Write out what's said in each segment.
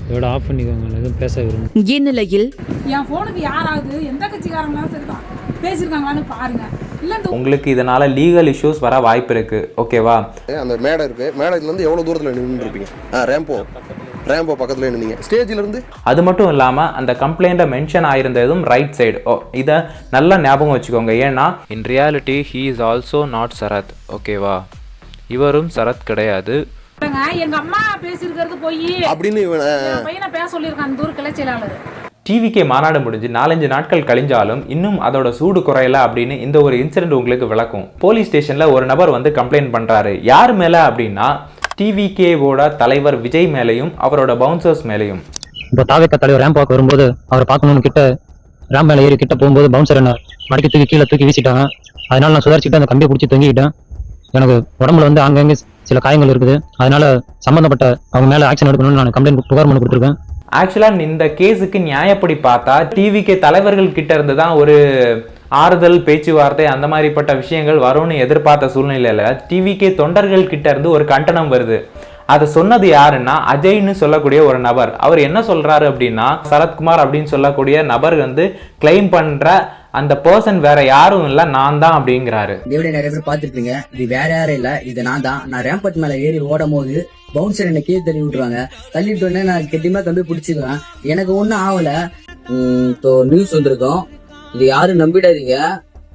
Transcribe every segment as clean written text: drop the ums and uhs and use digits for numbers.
இதோட ஆஃப் பண்ணிக்கோங்க, எதுவும் பேச விரும்பும். இந்நிலையில் என் ஃபோனுக்கு யாராவது எந்த கட்சிக்காரங்களாம் சரிதான் பேசியிருக்காங்களான்னு பாருங்க. உங்களுக்கு இதனால லீகல் இஷ்யூஸ் வர வாய்ப்பு இருக்கு. ஓகேவா? அந்த மேடை இருக்கு, மேடையில இருந்து எவ்வளவு தூரத்துல நின்று இருப்பீங்க? ரேம்போ பக்கத்துல நின்னீங்க, ஸ்டேஜ்ல இருந்து. அது மட்டும் இல்லாம அந்த கம்ப்ளைண்ட்ல மென்ஷன் ஆயிருந்ததும் ரைட் சைடு. இதை நல்லா ஞாபகம் வச்சுக்கோங்க. ஏன்னா in reality he is also not Sarath. ஓகேவா? இவரும் சரத் கிடையாது. எங்க அம்மா பேசியிருக்கிறது போய் அப்படின்னு பையனை பேச சொல்லியிருக்கான் அந்த ஊர் கிளை செயலாளர். டிவிகே மாநாடு முடிஞ்சு 4-5 நாட்கள் கழிஞ்சாலும் இன்னும் அதோட சூடு குறையல அப்படின்னு இந்த ஒரு இன்சிடென்ட் உங்களுக்கு விளக்கும். போலீஸ் ஸ்டேஷன்ல ஒரு நபர் வந்து கம்ப்ளைண்ட் பண்றாரு. யார் மேல அப்படின்னா டிவிகேவோட தலைவர் விஜய் மேலையும் அவரோட பவுன்சர்ஸ் மேலையும். இப்போ தாவேக்கா தலைவர் ரேம்ப் வாக் வரும்போது அவரை பார்க்கணும்னு கிட்ட ரேம்ப் மேலே ஏறி கிட்ட போகும்போது பவுன்சர் என்ன மடக்கி தூக்கி கீழே தூக்கி வீசிட்டாங்க. அதனால நான் சுதாரிச்சுட்டு அந்த கம்பியை பிடிச்சி தொங்கிக்கிட்டேன். எனக்கு உடம்புல வந்து அங்கங்கே சில காயங்கள் இருக்குது. அதனால சம்பந்தப்பட்ட அவங்க மேலே ஆக்ஷன் எடுக்கணும்னு நான் கம்ப்ளைண்ட் புகார் மனு கொடுத்துருக்கேன். ஆக்சுவலாக இந்த கேஸுக்கு நியாயப்படி பார்த்தா டிவிகே தலைவர்கள் கிட்ட இருந்து தான் ஒரு ஆறுதல் பேச்சுவார்த்தை அந்த மாதிரிப்பட்ட விஷயங்கள் வரும்னு எதிர்பார்த்த சூழ்நிலையில டிவிகே தொண்டர்கள் கிட்ட இருந்து ஒரு கண்டனம் வருது. அதை சொன்னது யாருன்னா அஜய்னு சொல்லக்கூடிய ஒரு நபர். அவர் என்ன சொல்றாரு அப்படின்னா சரத்குமார் அப்படின்னு சொல்லக்கூடிய நபர் வந்து கிளைம் பண்ற அந்த பர்சன் வேற யாரும் இல்ல, நான் தான் அப்படிங்கிறாரு. தேவடைய நிறைய பேர் பார்த்துருப்பீங்க. இது வேற யாரும் இல்ல, இது நான் தான். நான் ரேம்பட் மேல ஏறி ஓடும் போது பவுன்சர் என்ன கீழே தள்ளி விட்டுருவாங்க. தள்ளிட்டு உடனே நான் கெட்டியமா கம்பி பிடிச்சிக்குவேன். எனக்கு ஒன்னும் ஆகல. இப்போ நியூஸ் வந்திருக்கோம், இது யாரும் நம்பிடாதீங்க,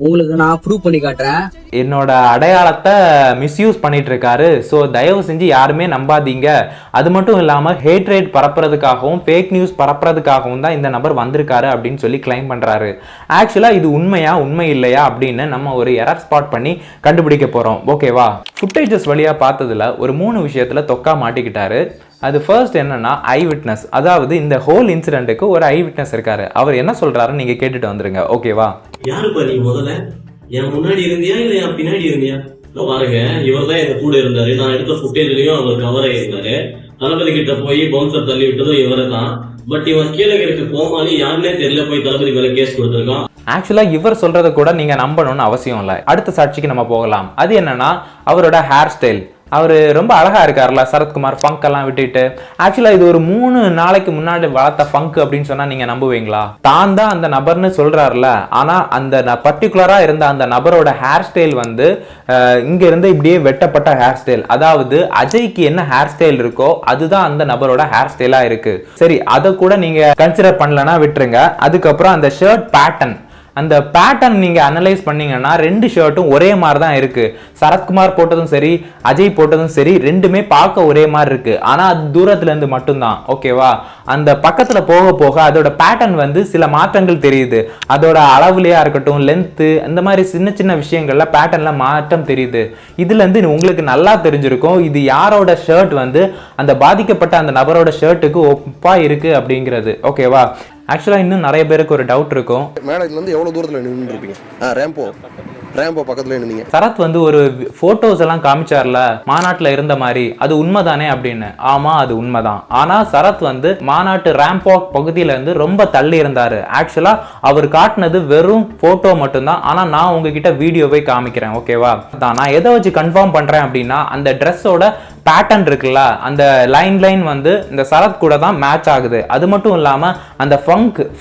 உங்களுக்கு நான் ப்ரூவ் பண்ணி காட்டுறேன். என்னோட அடையாளத்தை மிஸ்யூஸ் பண்ணிட்டு இருக்காரு. ஸோ தயவு செஞ்சு யாருமே நம்பாதீங்க. அது மட்டும் இல்லாமல் ஹேட்ரேட் பரப்புறதுக்காகவும் ஃபேக் நியூஸ் பரப்புறதுக்காகவும் தான் இந்த நபர் வந்திருக்காரு அப்படின்னு சொல்லி கிளைம் பண்ணுறாரு. ஆக்சுவலாக இது உண்மையா உண்மை இல்லையா அப்படின்னு நம்ம ஒரு எரர் ஸ்பாட் பண்ணி கண்டுபிடிக்க போகிறோம். ஓகேவா? ஃபுட்டேஜஸ் வழியாக பார்த்ததுல ஒரு 3 விஷயத்தில் தொக்கா மாட்டிக்கிட்டாரு. அது ஃபர்ஸ்ட் என்னன்னா ஐ விட்னஸ். அதாவது இந்த ஹோல் இன்சிடென்ட்டுக்கு ஒரு ஐ விட்னஸ் இருக்காரு. அவர் என்ன சொல்றாரு நீங்க கேட்டுட்டு வந்துருங்க. ஓகேவா? யாருப்பா நீ? முதல்ல என் முன்னாடி இருந்தியா இல்ல என் பின்னாடி இருந்தியா? பாருங்க, இவர் தான் எங்க கூட இருந்தாரு. நான் எடுத்த ஃபுட்டேஜ்லயும் அவர் கவர் ஆயிருந்தாரு. தளபதி கிட்ட போய் பவுன்சர் தள்ளி விட்டதும் இவரை தான். பட் இவன் கீழே இருக்க கோமாளி யாருன்னே தெரியல போய் தளபதி மேல கேஸ் கொடுத்திருக்கான். ஆக்சுவலா இவர் சொல்றதை கூட நீங்க நம்பணும்னு அவசியம் இல்லை. அடுத்த சாட்சிக்கு நம்ம போகலாம். அது என்னன்னா அவரோட ஹேர் ஸ்டைல். அவர் ரொம்ப அழகா இருக்காருல்ல சரத்குமார், ஃபங்க் எல்லாம் விட்டுட்டு. ஆக்சுவலா இது ஒரு 3 நாளைக்கு முன்னாடி வளர்த்த ஃபங்க் அப்படின்னு சொன்னா நீங்க நம்புவீங்களா? தான் தான் அந்த நபர்னு சொல்றாருல, ஆனா அந்த பர்டிகுலரா இருந்த அந்த நபரோட ஹேர் ஸ்டைல் வந்து இங்க இருந்து இப்படியே வெட்டப்பட்ட ஹேர் ஸ்டைல். அதாவது அஜய்க்கு என்ன ஹேர் ஸ்டைல் இருக்கோ அதுதான் அந்த நபரோட ஹேர் ஸ்டைலா இருக்கு. சரி, அதை கூட நீங்க கன்சிடர் பண்ணலன்னா விட்டுருங்க. அதுக்கப்புறம் அந்த ஷர்ட் பேட்டர்ன், அந்த பேட்டர்ன் நீங்க அனலைஸ் பண்ணீங்கன்னா 2 ஷர்ட்டும் ஒரே மாதிரி தான் இருக்கு. சரத்குமார் போட்டதும் சரி, அஜய் போட்டதும் சரி, ரெண்டுமே பார்க்க ஒரே மாதிரி இருக்கு. ஆனா அது தூரத்துல இருந்து மட்டும்தான். ஓகேவா? அந்த பக்கத்துல போக போக அதோட பேட்டர்ன் வந்து சில மாற்றங்கள் தெரியுது. அதோட அளவுலையா இருக்கட்டும், லென்த்து, இந்த மாதிரி சின்ன சின்ன விஷயங்கள்ல பேட்டர்ன்ல மாற்றம் தெரியுது. இதுல இருந்து உங்களுக்கு நல்லா தெரிஞ்சிருக்கும் இது யாரோட ஷர்ட் வந்து அந்த பாதிக்கப்பட்ட அந்த நபரோட ஷர்ட்டுக்கு ஒப்பா இருக்கு அப்படிங்கிறது. ஓகேவா? ஆக்சுவலா இன்னும் நிறைய பேருக்கு ஒரு டவுட் இருக்கும். மேடையில இருந்து எவ்வளவு தூரத்துல நின்று இருப்பீங்க? ரேம்போ பக்கத்துல நின்னீங்க. சரத் வந்து ஒரு போட்டோஸ் எல்லாம் காமிச்சார்ல மாநாட்டுல இருந்த மாதிரி, அது உண்மைதானே அப்படின்னு. ஆமா, அது உண்மைதான். ஆனா சரத் வந்து மாநாட்டு ரேம்பாக் பகுதியில இருந்து ரொம்ப தள்ளி இருந்தாரு. ஆக்சுவலா அவர் காட்டினது வெறும் போட்டோ மட்டும்தான். ஆனா நான் உங்ககிட்ட வீடியோவை காமிக்கிறேன். ஓகேவா? நான் எதை வச்சு கன்ஃபார்ம் பண்றேன் அப்படின்னா அந்த ட்ரெஸ்ஸோட பேட்டர்ன் இருக்குல்ல, அந்த லைன் வந்து இந்த சரத் கூட தான் மேட்ச் ஆகுது. அது மட்டும் இல்லாம அந்த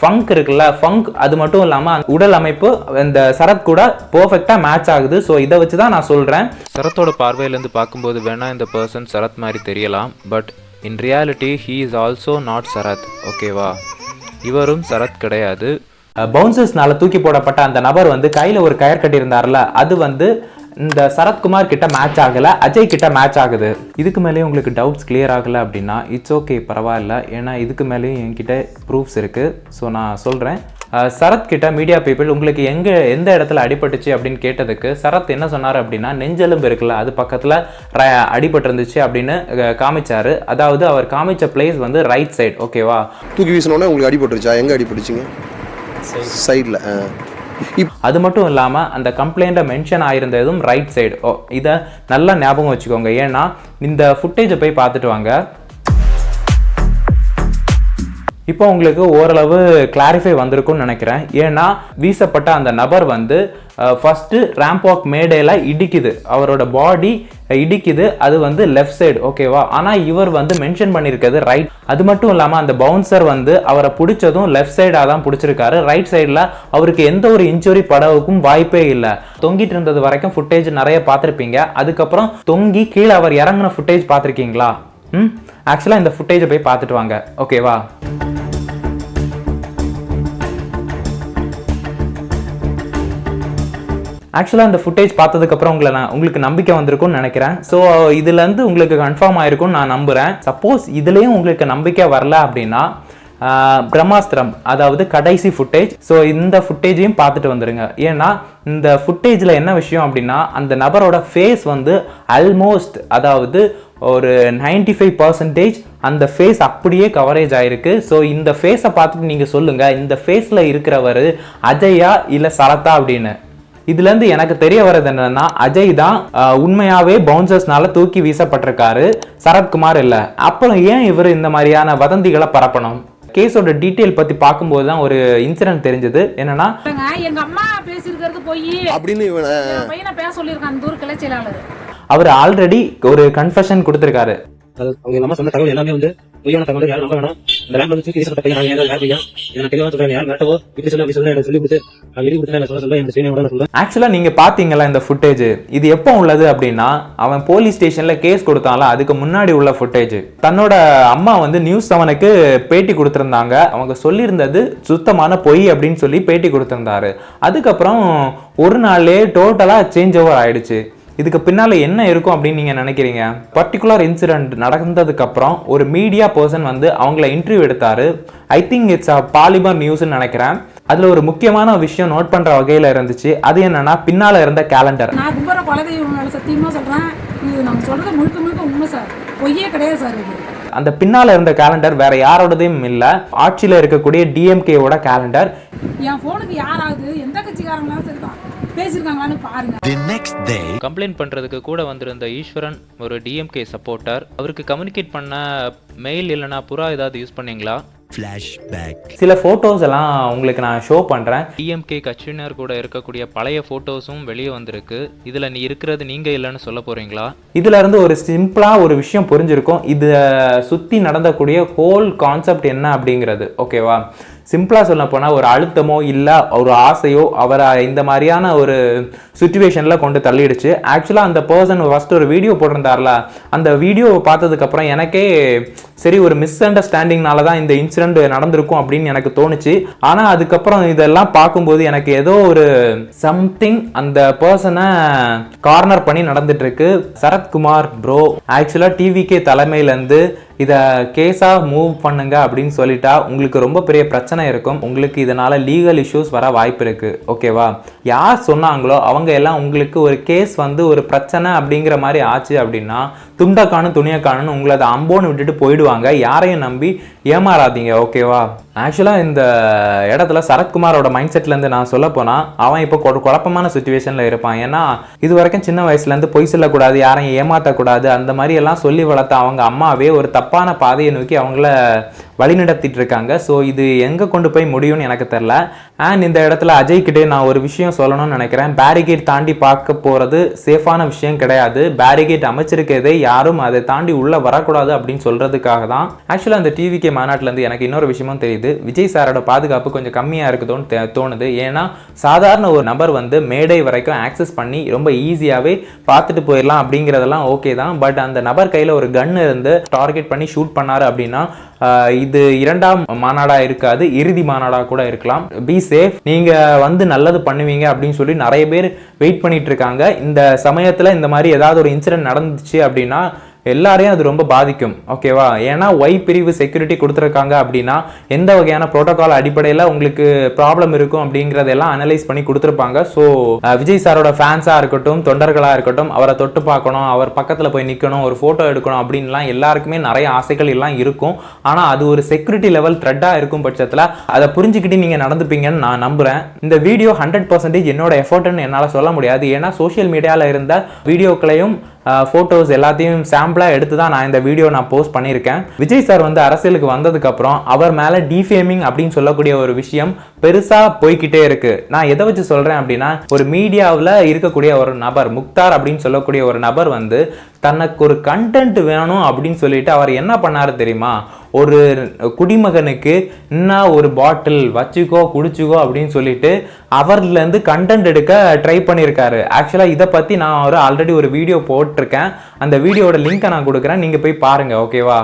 ஃபங்க் இருக்குல்ல, ஃபங்க் அது மட்டும் இல்லாம உடல் அமைப்பு இந்த சரத் கூட பெர்ஃபெக்ட்டா மேட்ச் ஆகுது. ஸோ இதை வச்சு தான் நான் சொல்றேன். சரத்தோட பார்வையிலேருந்து பார்க்கும்போது வேணா இந்த பர்சன் சரத் மாதிரி தெரியலாம். But in reality he is also not Sarath. ஓகேவா? இவரும் சரத் கிடையாது. பவுன்சர்ஸ்னால தூக்கி போடப்பட்ட அந்த நபர் வந்து கையில ஒரு கயர் கட்டி இருந்தார்ல, அது வந்து இந்த சரத்குமார் கிட்ட மேட்ச் ஆகல, அஜய் கிட்ட மேட்ச் ஆகுது. இதுக்கு மேலேயும் உங்களுக்கு டவுட்ஸ் கிளியர் ஆகல அப்படின்னா இட்ஸ் ஓகே, பரவாயில்ல. ஏன்னா இதுக்கு மேலேயும் என்கிட்ட ப்ரூஃப்ஸ் இருக்கு. ஸோ நான் சொல்றேன். சரத் கிட்ட மீடியா பீப்புள் உங்களுக்கு எந்த இடத்துல அடிபட்டுச்சு அப்படின்னு கேட்டதுக்கு சரத் என்ன சொன்னார் அப்படின்னா நெஞ்செலும்பு இருக்குல்ல, அது பக்கத்துல அடிபட்டு இருந்துச்சு அப்படின்னு காமிச்சாரு. அதாவது அவர் காமிச்ச பிளேஸ் வந்து ரைட் சைடு. ஓகேவா? தூக்கி வீசினோடனே உங்களுக்கு அடிபட்டுருச்சா? எங்க அடிபட்டுச்சிங்க? சைட்ல. அது மட்டும் இல்லாம அந்த கம்ப்ளைண்ட்ல மென்ஷன் ஆயிருந்ததும் ரைட் சைடு. இதை நல்லா ஞாபகம் வச்சுக்கோங்க. ஏன்னா இந்த ஃபுட்டேஜை போய் பார்த்துட்டு வாங்க. இப்போ உங்களுக்கு ஓரளவு கிளாரிஃபை வந்திருக்கும்னு நினைக்கிறேன். ஏன்னா வீசப்பட்ட அந்த நபர் வந்து ஃபர்ஸ்ட் ரேம்ப் வாக் மேடையில இடிக்குது, அவரோட பாடி இடிக்குது, அது வந்து லெஃப்ட் சைடு, ஓகேவா. ஆனா இவர் வந்து மென்ஷன் பண்ணியிருக்கிறது ரைட். அது மட்டும் இல்லாம அந்த பவுன்சர் வந்து அவரை பிடிச்சதும் லெஃப்ட் சைடா தான் பிடிச்சிருக்காரு. ரைட் சைடுல அவருக்கு எந்த ஒரு இன்ஜுரி படவுக்கும் வாய்ப்பே இல்லை. தொங்கிட்டு இருந்தது வரைக்கும் ஃபுட்டேஜ் நிறைய பார்த்துருப்பீங்க. அதுக்கப்புறம் தொங்கி கீழே அவர் இறங்கின ஃபுட்டேஜ் பார்த்துருக்கீங்களா? ஆக்சுவலா இந்த ஃபுட்டேஜை போய் பார்த்துட்டு வாங்க, ஓகேவா. ஆக்சுவலாக இந்த ஃபுட்டேஜ் பார்த்ததுக்கப்புறம் உங்களுக்கு நம்பிக்கை வந்திருக்கும்னு நினைக்கிறேன். ஸோ இதுலேருந்து உங்களுக்கு கன்ஃபார்ம் ஆயிருக்கும்னு நான் நம்புகிறேன். சப்போஸ் இதுலேயும் உங்களுக்கு நம்பிக்கை வரல அப்படின்னா பிரம்மாஸ்திரம், அதாவது கடைசி ஃபுட்டேஜ், ஸோ இந்த ஃபுட்டேஜையும் பார்த்துட்டு வந்துடுங்க. ஏன்னா இந்த ஃபுட்டேஜில் என்ன விஷயம் அப்படின்னா அந்த நபரோட ஃபேஸ் வந்து ஆல்மோஸ்ட், அதாவது ஒரு 95% அந்த ஃபேஸ் அப்படியே கவரேஜ் ஆயிருக்கு. ஸோ இந்த ஃபேஸை பார்த்துட்டு நீங்கள் சொல்லுங்கள், இந்த ஃபேஸில் இருக்கிறவர் அஜயா இல்லை சரத்தா அப்படின்னு. இதுலேருந்து எனக்கு தெரிய வர்றது என்னன்னா அஜய் தான் உண்மையாவே பவுன்சர்ஸ்னால தூக்கி வீசப்பட்டிருக்காரு, சரத்குமார் இல்லை. அப்புறம் ஏன் இவர் இந்த மாதிரியான வதந்திகளை பரப்பணும்? கேஸோட டீட்டெயில் பத்தி பார்க்கும்போது தான் ஒரு இன்சிடென்ட் தெரிஞ்சது. என்னன்னா எங்க அம்மா பேசியிருக்கிறது போய் அப்படின்னு பையனை பேச சொல்லியிருக்கான் அந்த ஊர் கிளை செயலாளர். அவர் ஆல்ரெடி ஒரு கன்ஃபெஷன் கொடுத்திருக்காரு. அவங்க அம்மா சொன்ன தகவல் எல்லாமே வந்து பொய்யான தகவல், யாரும் நம்ப வேணாம். இந்த லேண்ட் வந்து தூக்கி வீசப்பட்ட பையன் யார் பையன் எனக்கு தெளிவாக சொல்றேன். யார் மிரட்டவோ இப்படி சொல்ல அப்படி சொல்ல எனக்கு சொல்லி கொடுத்து எழுதி கொடுத்து எனக்கு சொல்ல எனக்கு செய்ய. ஆக்சுவலா நீங்க பாத்தீங்களா இந்த ஃபுட்டேஜ்? இது எப்போ உள்ளது அப்படின்னா அவன் போலீஸ் ஸ்டேஷன்ல கேஸ் கொடுத்தான்ல அதுக்கு முன்னாடி உள்ள ஃபுட்டேஜ். தன்னோட அம்மா வந்து நியூஸ் 7க்கு பேட்டி கொடுத்திருந்தாங்க. அவங்க சொல்லியிருந்தது சுத்தமான பொய் அப்படின்னு சொல்லி பேட்டி கொடுத்திருந்தாரு. அதுக்கப்புறம் ஒரு நாள்லே டோட்டலா சேஞ்ச் ஓவர் ஆயிடுச்சு. இதுக்கு பின்னால என்ன இருக்கும் அப்படின்னு நீங்க நினைக்கிறீங்க? பர்டிகுலர் இன்சிடென்ட் நடந்ததுக்கு அப்புறம் ஒரு மீடியா பர்சன் வந்து அவங்கள இன்டர்வியூ எடுத்தாரு. ஐ திங்க் இட்ஸ் பாலிமர் நியூஸ்னு நினைக்கிறேன். அதுல ஒரு முக்கியமான விஷயம் நோட் பண்ற வகையில இருந்துச்சு. அது என்னன்னா பின்னால இருந்த கேலண்டர். நான் கும்பர குலதெய்வம் மேல சத்தியமா சொல்றேன், இது நாங்க சொல்றது முழுக்க முழுக்க உண்மை சார், பொய்யே கிடையாது சார். இது அந்த பின்னால இருந்த கேலண்டர் வேற யாரோடதையும் இல்ல, ஆட்சியில இருக்கக்கூடிய டிஎம்கேவோட கேலண்டர். என் போனுக்கு யாராவது எந்த கட்சிக்காரங்களாம் சரிதான் பேசிருக்காங்களான்னு பாருங்க. கம்ப்ளைண்ட் பண்றதுக்கு கூட வந்திருந்த ஈஸ்வரன் ஒரு டிஎம்கே சப்போர்ட்டர். அவருக்கு கம்யூனிகேட் பண்ண மெயில் இல்லைனா புறா ஏதாவது யூஸ் பண்ணீங்களா? சில போட்டோஸ் எல்லாம் உங்களுக்கு நான் ஷோ பண்றேன். டிஎம்கே கட்சியினர் கூட இருக்கக்கூடிய பழைய போட்டோஸும் வெளியே வந்திருக்கு. இதுல நீ இருக்கிறது நீங்க இல்லைன்னு சொல்ல போறீங்களா? இதுல இருந்து ஒரு சிம்பிளா ஒரு விஷயம் புரிஞ்சிருக்கும். இது சுத்தி நடந்தக்கூடிய ஹோல் கான்செப்ட் என்ன அப்படிங்கிறது, ஓகேவா. சிம்பிளா சொல்ல போனா ஒரு அழுத்தமோ இல்ல ஒரு ஆசையோ அவரை இந்த மாதிரியான ஒரு சுச்சுவேஷன்ல கொண்டு தள்ளிடுச்சு. ஆக்சுவலா அந்த பர்சன் ஃபர்ஸ்ட் ஒரு வீடியோ போட்டிருந்தார்ல, அந்த வீடியோவை பார்த்ததுக்கு அப்புறம் எனக்கே சரி ஒரு மிஸ் அண்டர்ஸ்டாண்டிங்னால தான் இந்த இன்சிடென்ட் நடந்திருக்கும் அப்படின்னு எனக்கு தோணுச்சு. ஆனா அதுக்கப்புறம் இதெல்லாம் பார்க்கும்போது எனக்கு ஏதோ ஒரு சம்திங் அந்த பர்சனை கார்னர் பண்ணி நடந்துட்டு இருக்கு. சரத்குமார் ப்ரோ ஆக்சுவலா டிவிகே தலைமையில இருந்து இதை கேஸா மூவ் பண்ணுங்க அப்படின்னு சொல்லிட்டா உங்களுக்கு ரொம்ப பெரிய பிரச்சனை இருக்கும். உங்களுக்கு இதனால லீகல் இஷ்யூஸ் வர வாய்ப்பு இருக்கு, ஓகேவா. யார் சொன்னாங்களோ அவங்க எல்லாம் உங்களுக்கு ஒரு கேஸ் வந்து ஒரு பிரச்சனை அப்படிங்கிற மாதிரி ஆச்சு அப்படின்னா துண்டக்கானு துணியக்கானு உங்களை அதை அம்போன்னு விட்டுட்டு போயிடுவாங்க. யாரையும் நம்பி ஏமாறாதீங்க, ஓகேவா. ஆக்சுவலா இந்த இடத்துல சரத்குமாரோட மைண்ட் செட்ல இருந்து நான் சொல்ல போனா அவன் இப்போ குழப்பமான சுச்சுவேஷன்ல இருப்பான். ஏன்னா இது வரைக்கும் சின்ன வயசுல இருந்து பொய் சொல்லக்கூடாது, யாரையும் ஏமாற்றக்கூடாது, அந்த மாதிரி எல்லாம் சொல்லி வளர்த்த அவங்க அம்மாவே ஒரு தப்பான பாதையை நோக்கி அவங்கள வழிநடத்திட்டு இருக்காங்க. ஸோ இது எங்கே கொண்டு போய் முடியும்னு எனக்கு தெரில. அண்ட் இந்த இடத்துல அஜய் கிட்டே நான் ஒரு விஷயம் சொல்லணும்னு நினைக்கிறேன். பேரிகேட் தாண்டி பார்க்க போகிறது சேஃபான விஷயம் கிடையாது. பேரிகேட் அமைச்சிருக்கிறதே யாரும் அதை தாண்டி உள்ளே வரக்கூடாது அப்படின்னு சொல்கிறதுக்காக தான். ஆக்சுவலாக அந்த டிவிகே மாநாட்டிலேருந்து எனக்கு இன்னொரு விஷயமும் தெரியுது. விஜய் சாரோட பாதுகாப்பு கொஞ்சம் கம்மியாக இருக்குதோன்னு தோணுது. ஏன்னா சாதாரண ஒரு நபர் வந்து மேடை வரைக்கும் ஆக்சஸ் பண்ணி ரொம்ப ஈஸியாகவே பார்த்துட்டு போயிடலாம் அப்படிங்கிறதெல்லாம் ஓகே தான். பட் அந்த நபர் கையில் ஒரு கன் இருந்து டார்கெட் பண்ணி ஷூட் பண்ணாரு அப்படின்னா இது இரண்டாம் மாநாடா இருக்காது, இறுதி மாநாடா கூட இருக்கலாம். Be safe. நீங்க வந்து நல்லது பண்ணுவீங்க அப்படின்னு சொல்லி நிறைய பேர் வெயிட் பண்ணிட்டு இருக்காங்க. இந்த சமயத்துல இந்த மாதிரி ஏதாவது ஒரு இன்சிடென்ட் நடந்துச்சு அப்படின்னா எல்லாரையும் அது ரொம்ப பாதிக்கும், ஓகேவா. ஏன்னா ஒய் பிரிவு செக்யூரிட்டி கொடுத்துருக்காங்க அப்படின்னா எந்த வகையான புரோட்டோகால் அடிப்படையில் உங்களுக்கு ப்ராப்ளம் இருக்கும் அப்படிங்கிறதெல்லாம் அனலைஸ் பண்ணி கொடுத்துருப்பாங்க. ஸோ விஜய் சாரோட ஃபேன்ஸாக இருக்கட்டும், தொண்டர்களாக இருக்கட்டும், அவரை தொட்டு பார்க்கணும், அவர் பக்கத்தில் போய் நிற்கணும், ஒரு ஃபோட்டோ எடுக்கணும் அப்படின்லாம் எல்லாருக்குமே நிறைய ஆசைகள் எல்லாம் இருக்கும். ஆனால் அது ஒரு செக்யூரிட்டி லெவல் த்ரெட்டாக இருக்கும் பட்சத்தில் அதை புரிஞ்சுக்கிட்டு நீங்கள் நடந்துப்பீங்கன்னு நான் நம்புகிறேன். இந்த வீடியோ 100% என்னோட எஃபர்ட்னு என்னால் சொல்ல முடியாது. ஏன்னா சோஷியல் மீடியாவில் இருந்த வீடியோக்களையும் ஃபோட்டோஸ் எல்லாத்தையும் சாம்பிளாக எடுத்து தான் நான் இந்த வீடியோ நான் போஸ்ட் பண்ணியிருக்கேன். விஜய் சார் வந்து அரசியலுக்கு வந்ததுக்கப்புறம் அவர் மேலே டிஃபேமிங் அப்படின்னு சொல்லக்கூடிய ஒரு விஷயம் பெருசாக போய்கிட்டே இருக்கு. நான் எதை வச்சு சொல்கிறேன் அப்படின்னா, ஒரு மீடியாவில் இருக்கக்கூடிய ஒரு நபர் முக்தார் அப்படின்னு சொல்லக்கூடிய ஒரு நபர் வந்து தனக்கு ஒரு கண்டென்ட் வேணும் அப்படின்னு சொல்லிட்டு அவர் என்ன பண்ணாரு தெரியுமா, ஒரு குடிமகனுக்கு இன்னும் ஒரு பாட்டில் வச்சுக்கோ குடிச்சுக்கோ அப்படின்னு சொல்லிட்டு அவர்லேருந்து கண்டென்ட் எடுக்க ட்ரை பண்ணியிருக்காரு. ஆக்சுவலாக இதை பற்றி நான் ஆல்ரெடி ஒரு வீடியோ போட்டிருக்கேன். அந்த வீடியோட லிங்க்கை நான் கொடுக்குறேன், நீங்கள் போய் பாருங்கள். ஓகேவா?